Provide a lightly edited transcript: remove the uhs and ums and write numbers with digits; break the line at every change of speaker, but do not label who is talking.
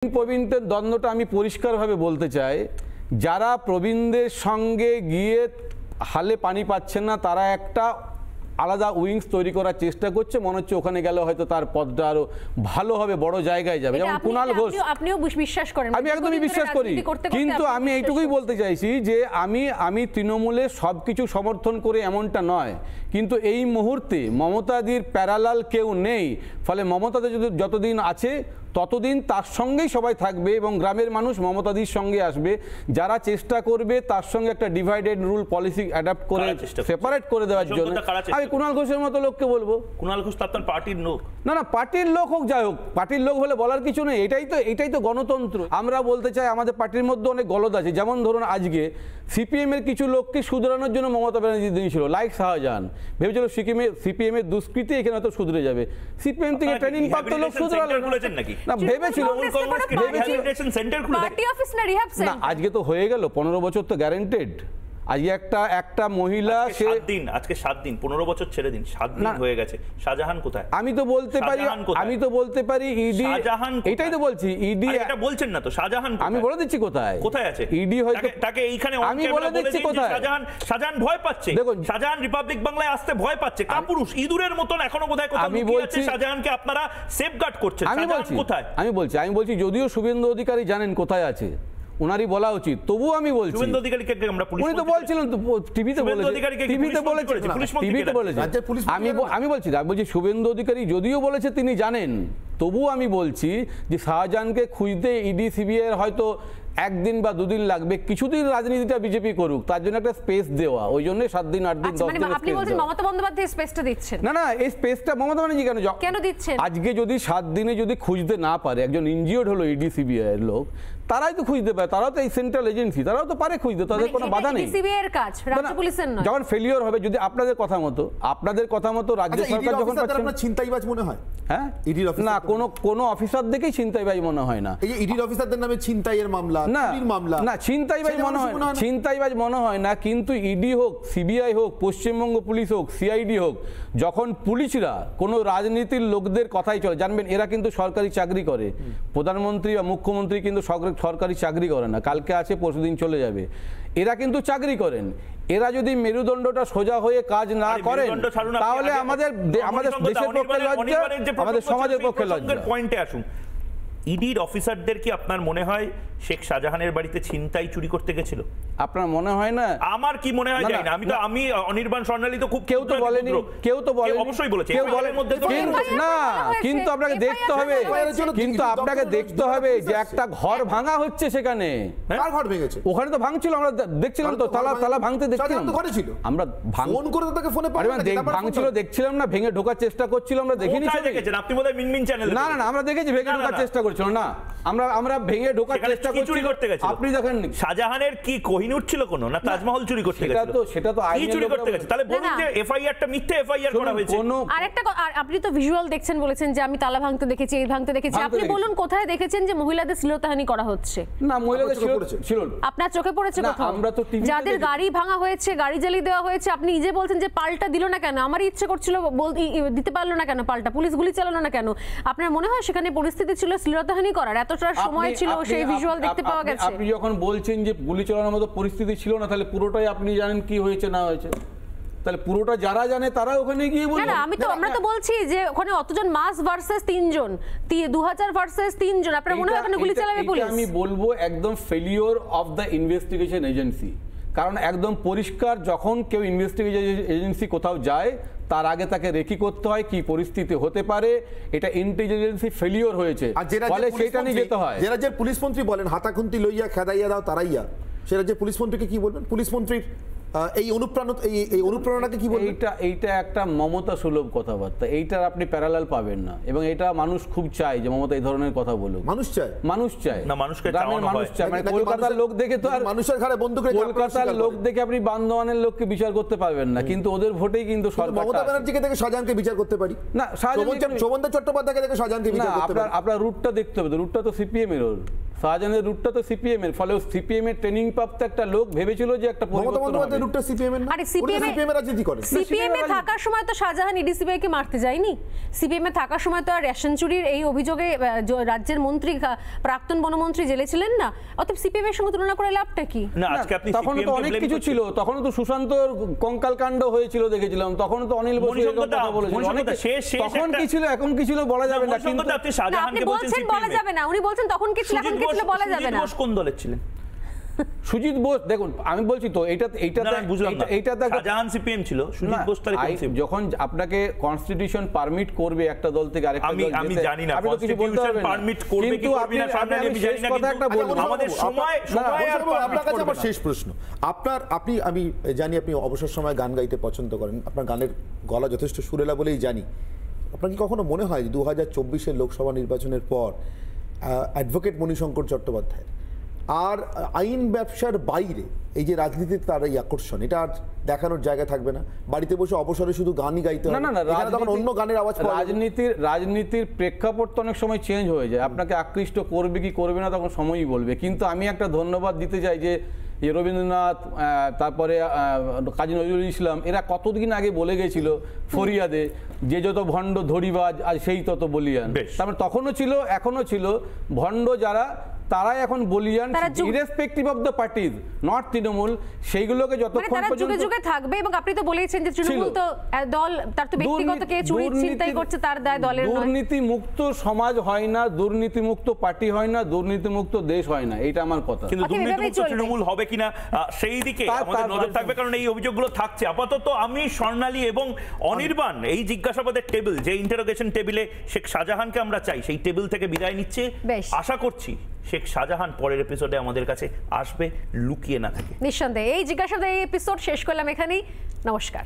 প্রবীণদের দ্বন্দ্বটা আমি পরিষ্কারভাবে বলতে চাই, যারা প্রবীণদের সঙ্গে গিয়ে হালে পানি পাচ্ছেন না তারা একটা আলাদা উইংস তৈরি করার চেষ্টা করছে, মনে হচ্ছে ওখানে গেলে হয়তো তার পদটা আরো ভালো হবে, বড় জায়গায় যাবে। যেমন কুণাল ঘোষ,
আপনিও বিশ্বাস করেন?
আমি একদমই বিশ্বাস করি, কিন্তু আমি এইটুকুই বলতে চাইছি যে আমি তৃণমূলে সবকিছু সমর্থন করে এমনটা নয়, কিন্তু এই মুহূর্তে মমতাদির প্যারালাল কেউ নেই, ফলে মমতাদি যতদিন আছে ততদিন তার সঙ্গেই সবাই থাকবে এবং গ্রামের মানুষ মমতাদির সঙ্গে আসবে। যারা চেষ্টা করবে তার সঙ্গে একটা ডিভাইডেড রুল পলিসি অ্যাডাপ্ট করে সেপারেট করে দেওয়ার জন্য, আমি কুণাল ঘোষের মতো লোককে বলবো।
কুণাল ঘোষ তো আপনার পার্টির লোক।
না, পার্টির লোক হোক, যাই হোক, পার্টির লোক হলে বলার কিছু নেই, এটাই তো গণতন্ত্র। আমরা বলতে চাই আমাদের পার্টির মধ্যে অনেক গলদ আছে। যেমন ধরুন আজকে সিপিএম এর কিছু লোককে শুধরানোর জন্য মমতা ব্যানার্জি দিয়েছিল, লাইক শাহজাহান, ভেবেছিল সিপিএম এর দুষ্কৃতি এখানে হয়তো শুধরে যাবে। সিপিএম থেকে ট্রেনিং প্রাপ্ত লোক শুধরালো না, ভেবেছিল আজকে তো হয়ে গেল 15 বছর তো গ্যারান্টেড। আজকে একটা মহিলা,
আজকে 7 দিন, 15 বছর ছেড়ে দিন, 7 দিন হয়ে গেছে। শাহজাহান কোথায়? আমি তো
বলতে পারি ইডি, এটাই তো বলছি, ইডি
এটা বলছেন না তো, শাহজাহান
আমি বলে দিচ্ছি কোথায়
আছে।
ইডি হয়তো
তাকে এইখানে
আমি বলে দিচ্ছি কোথায়।
শাহজাহান ভয় পাচ্ছে, দেখুন শাহজাহান রিপাবলিক বাংলায় আসতে ভয় পাচ্ছে, কাপুরুষ ইঁদুরের মতন এখনো কোথায় কোথাও লুকিয়ে আছে। শাহজাহানকে আপনারা সেফগার্ড করছেন। কোথায়?
আমি বলছি যদিও শুভেন্দু অধিকারী জানেন কোথায় আছে, ওনারই বলা উচিত, তবুও আমি বলছি শুভেন্দু অধিকারীকে আমরা পুলিশ, উনি তো বলছিলেন টিভিতে বলেছে, আমি বলছি শুভেন্দু অধিকারী যদিও বলেছে তিনি জানেন, তবুও আমি বলছি যে শাহজাহানকে খুঁজতে ইডি সিবিআই হয়তো 1 দিন বা 2 দিন লাগবে, কিছুদিন রাজনীতিটা বিজেপি করুক, তার জন্য একটা স্পেস দেওয়া, ওই জন্য 7 দিন 8 দিন 10 দিন।
আপনি বলছেন মমতা বন্দ্যোপাধ্যায় স্পেসটা দিচ্ছেন? না,
এই স্পেসটা মমতা ব্যানার্জি কেন দিচ্ছেন? আজকে যদি 7 দিনে যদি খুঁজতে না পারে, একজন ইনজিওর্ড হলো ইডি সিবিআই এর লোক, তারাই তো খুঁজতে পারে, তারাও তো এই সেন্ট্রাল এজেন্সি, তারাও তো পারে খুঁজতে, তাদের কোনো বাধা নেই।
সিবিআই এর কাজ, রাজ্য পুলিশের নয়।
যখন ফেলিওর হবে, যদি আপনাদের কথা মতো রাজ্য সরকার যখন
আপনার ছিনতাইবাজ মনে হয়,
হ্যাঁ ইডির অফিসার না, কোনো অফিসার দেখেই ছিনতাইবাজ মনে হয় না।
এই যে ইডির অফিসারদের নামে ছিনতাইয়ের মামলা, চুরির মামলা,
না ছিনতাইবাজ মনে হয় না, কিন্তু ইডি হোক, সিবিআই হোক, পশ্চিমবঙ্গ পুলিশ হোক, সিআইডি হোক, যখন পুলিশরা কোনো রাজনীতির লোকদের কথাই চলে, জানবেন এরা কিন্তু সরকারি চাকরি করে, প্রধানমন্ত্রী বা মুখ্যমন্ত্রী কিন্তু সরকারি চাকরি করে না, কালকে আছে পরশুদিন চলে যাবে, এরা কিন্তু চাকরি করেন। এরা যদি মেরুদণ্ডটা সোজা হয়ে কাজ না করেন তাহলে আমাদের দেশের পক্ষে লজ্জা, আমাদের সমাজের পক্ষে লজ্জা।
পয়েন্টে আসুন, ইডির অফিসারদের কি আপনার মনে হয় শেখ শাহজাহানের বাড়িতে ছিনতাই চুরি করতে গেছিল?
আপনার মনে হয় না?
আমার কি মনে হয় জানি না, আমি অনির্বাণ স্বর্ণালী তো খুব,
কেউ তো বলেনি,
অবশ্যই বলেছে,
না, কিন্তু আপনাকে দেখতে হবে যে একটা ঘর ভাঙা হচ্ছে সেখানে।
কার ঘর ভেঙেছে?
ওখানে তো ভাঙছিল, আমরা দেখছিলাম তো, তালা ভাঙতে দেখছিলাম, আমরা
ফোন করে তাকে ফোনে
ভাঙছিল দেখছিলাম না, ভেঙে ঢোকার চেষ্টা করছিল, আমরা দেখিনি।
আপনি বোধহয় মিনমিন চ্যানেল,
না, আমরা দেখেছি ভেঙে ঢোকার চেষ্টা করছিল না, আমরা ভেঙে ঢোকার চেষ্টা
চুরি করতে গেছে।
আপনি দেখেননি
শাহজাহানের কি কোহিনূর ছিল কোনো, না তাজমহল চুরি করতে গেছে? সেটা তো আইন চুরি করতে গেছে। তাহলে বলুন যে এফআইআরটা মিথ্যা এফআইআর করা হয়েছে।
আরেকটা আপনি তো ভিজুয়াল দেখছেন, বলেছেন যে আমি তালা ভাঙতে দেখেছি, এই ভাঙতে দেখেছি, আপনি বলুন কোথায় দেখেছেন যে মহিলাদের শ্লীলতাহানি করা হচ্ছে?
না, মহিলাদের ছিল
আপনার চোখে পড়েছে কোথাও?
আমরা তো
যাদের গাড়ি ভাঙা হয়েছে, গাড়ি জ্বালিয়ে দেওয়া হয়েছে, আপনি নিজে বলছেন যে পাল্টা দিল না কেন? আমারই ইচ্ছে করছিল, দিতে পারলো না কেন পাল্টা? পুলিশ গুলি চালালো না কেন? আপনার মনে হয় সেখানে পরিস্থিতি ছিল শ্লীলতাহানি করার? এতটা সময় ছিল, সেই ভিজুয়াল দেখতে পাওয়া গেছে।
আপনি যখন বলছেন যে গুলি চালানোর মতো পরিস্থিতি ছিল না, তাহলে পুরোটাই আপনি জানেন কি হয়েছে না হয়েছে, তাহলে পুরোটা যারা জানে তারা ওখানে গিয়ে বলবে।
না, আমরা তো বলছি যে ওখানে অতজন মাস ভার্সেস 3 জন, 2000 ভার্সেস 3 জন, আপনার মনে হয় ওখানে গুলি চালাবে পুলিশ?
আমি বলবো একদম failure of the investigation agency, কারণ একদম পরিষ্কার যখন কেউ ইনভেস্টিগেশন এজেন্সি কোথাও যায় তার আগে তাকে রেকি করতে হয় কি পরিস্থিতি হতে পারে, এটা ইন্টেলিজেন্সি ফেলিওর হয়েছে, ফলে সেটা নিয়ে যেতে হয়।
যারা যে পুলিশ মন্ত্রী বলেন হাতাখুন্তি লইয়া খেদাইয়া দাও তারাইয়া, সেটা যে পুলিশ মন্ত্রীকে কি বলবেন? পুলিশ মন্ত্রীর এই অনুপ্রেরণাকে কি বলবেন?
এইটা একটা মমতা সুলভ কথাবার্তা, এইটার আপনি প্যারালাল পাবেন না, এবং এটা মানুষ খুব চায় যে মমতা এই ধরনের কথা বলুক।
মানুষ চায়
না, মানুষকে
মানে কলকাতার লোক দেখে তো আর
মানুষের ঘাড়ে বন্দুক রেখে,
কলকাতার লোক দেখে আপনি বান্দোয়ানের লোককে বিচার করতে পারবেন না, কিন্তু ওদের ভোটেই কিন্তু
মমতা ব্যানার্জিকে দেখে শাহজাহানকে বিচার করতে পারি না, শোভন চট্টোপাধ্যায়কে দেখে শাহজাহানকে বিচার করতে পারি।
আপনার রুটটা দেখতে হবে, রুটটা তো সিপিএম এর। শাহজাহানের রুটটা তো সিপিএম এর, ফলে সিপিএম এর ট্রেনিং প্রাপ্ত একটা লোক ভেবেছিল যে একটা পরিবর্তন হবে।
রুটটা সিপিএম এর না,
আরে সিপিএম
এর রাজনীতি করে।
সিপিএম এ থাকার সময় তো শাহজাহান ইডিসিবিআই কে মারতে যায়নি। সিপিএম এ থাকার সময় তো আর রেশন চুরির এই অভিযোগে রাজ্যের মন্ত্রী প্রাক্তন বনমন্ত্রী জেলে ছিলেন না। অতএব সিপিএম এর সঙ্গে তুলনা করে লাভটা কি?
না, আজকে আপনি
তখন তো অনেক কিছু ছিল, তখন তো সুশান্ত কঙ্কাল কাণ্ড হয়েছিল দেখেছিলাম, তখন তো অনিল বসু এরকম কথা বলেছিল। তখন কি ছিল এখন কি ছিল বলা যাবে না, কিন্তু
আপনি বলছেন বলা যাবে না, উনি বলছেন তখন কি ছিল এখন কি ছিল বলা যাবে না।
কোন দলের ছিলেন?
সুজিত বোস, দেখুন আমি বলছি তো
শাহজাহান সিপিএম ছিল, সুজিত বোস তার
যখন আপনাকে কনস্টিটিউশন পারমিট করবে একটা দল থেকে আরেকটা দল যেতে,
আমি জানি না
আপনি তো কিছু বলতে পারবেন
পারমিট করবে কি করবে না সামনে আমি জানি না, কিন্তু আমাদের সময়
আপনার কাছে আমার শেষ প্রশ্ন, আমি জানি আপনি অবসর সময় গান গাইতে পছন্দ করেন, আপনার গানের গলা যথেষ্ট সুরেলা বলেই জানি। আপনার কি কখনো মনে হয় 2024-এর লোকসভা নির্বাচনের পর অ্যাডভোকেট মণিশঙ্কর চট্টোপাধ্যায় আর আইন ব্যবসার বাইরে এই যে রাজনীতির তার এই আকর্ষণ, এটা আর দেখানোর জায়গা থাকবে না? বাড়িতে বসে অবসরে শুধু গানই গাইতে হবে না, তখন অন্য গানের আওয়াজ।
রাজনীতির প্রেক্ষাপট তো অনেক সময় চেঞ্জ হয়ে যায়, আপনাকে আকৃষ্ট করবে কি করবে না তখন সময়ই বলবে। কিন্তু আমি একটা ধন্যবাদ দিতে চাই যে রবীন্দ্রনাথ, তারপরে কাজী নজরুল ইসলাম, এরা কতদিন আগে বলে গেছিল ফরিয়াদে যে যত ভণ্ড ধরিবাজ আর সেই তত বলিয়ান। তারপরে তখনও ছিল, এখনো ছিল, ভণ্ড যারা তারাই এখন বলিয়ান, irrespective of the parties, not Trinamool. সেইগুলোকে যতক্ষণ
যুগে যুগে থাকবে। এবং আপনি তো বলেছেন যে তৃণমূল তো দল, তার তো ব্যক্তিগত কে চুরি চিন্তাই করছে, তার দায় দলের নয়।
দুর্নীতি মুক্ত সমাজ হয় না, দুর্নীতি মুক্ত পার্টি হয় না, দুর্নীতি মুক্ত দেশ হয় না, এটা আমার কথা।
কিন্তু দুর্নীতি মুক্ত তৃণমূল হবে কিনা সেই দিকে আমাদের নজর থাকবে, কারণ এই অভিযোগগুলো থাকছে। আপাতত আমি স্বর্ণালী এবং অনির্বাণ এই জিজ্ঞাসাবাদের টেবিল, যে ইন্টারোগেশন টেবিলে শেখ শাহজাহানকে আমরা চাই, সেই টেবিল থেকে বিদায় নিচ্ছে। আশা করছি শেখ শাহজাহান পরের এপিসোডে আমাদের কাছে আসবে, লুকিয়ে না থাকে।
নিঃসন্দেহে এই জিজ্ঞাসাবাদের এই এপিসোড শেষ করলাম এখানেই। নমস্কার।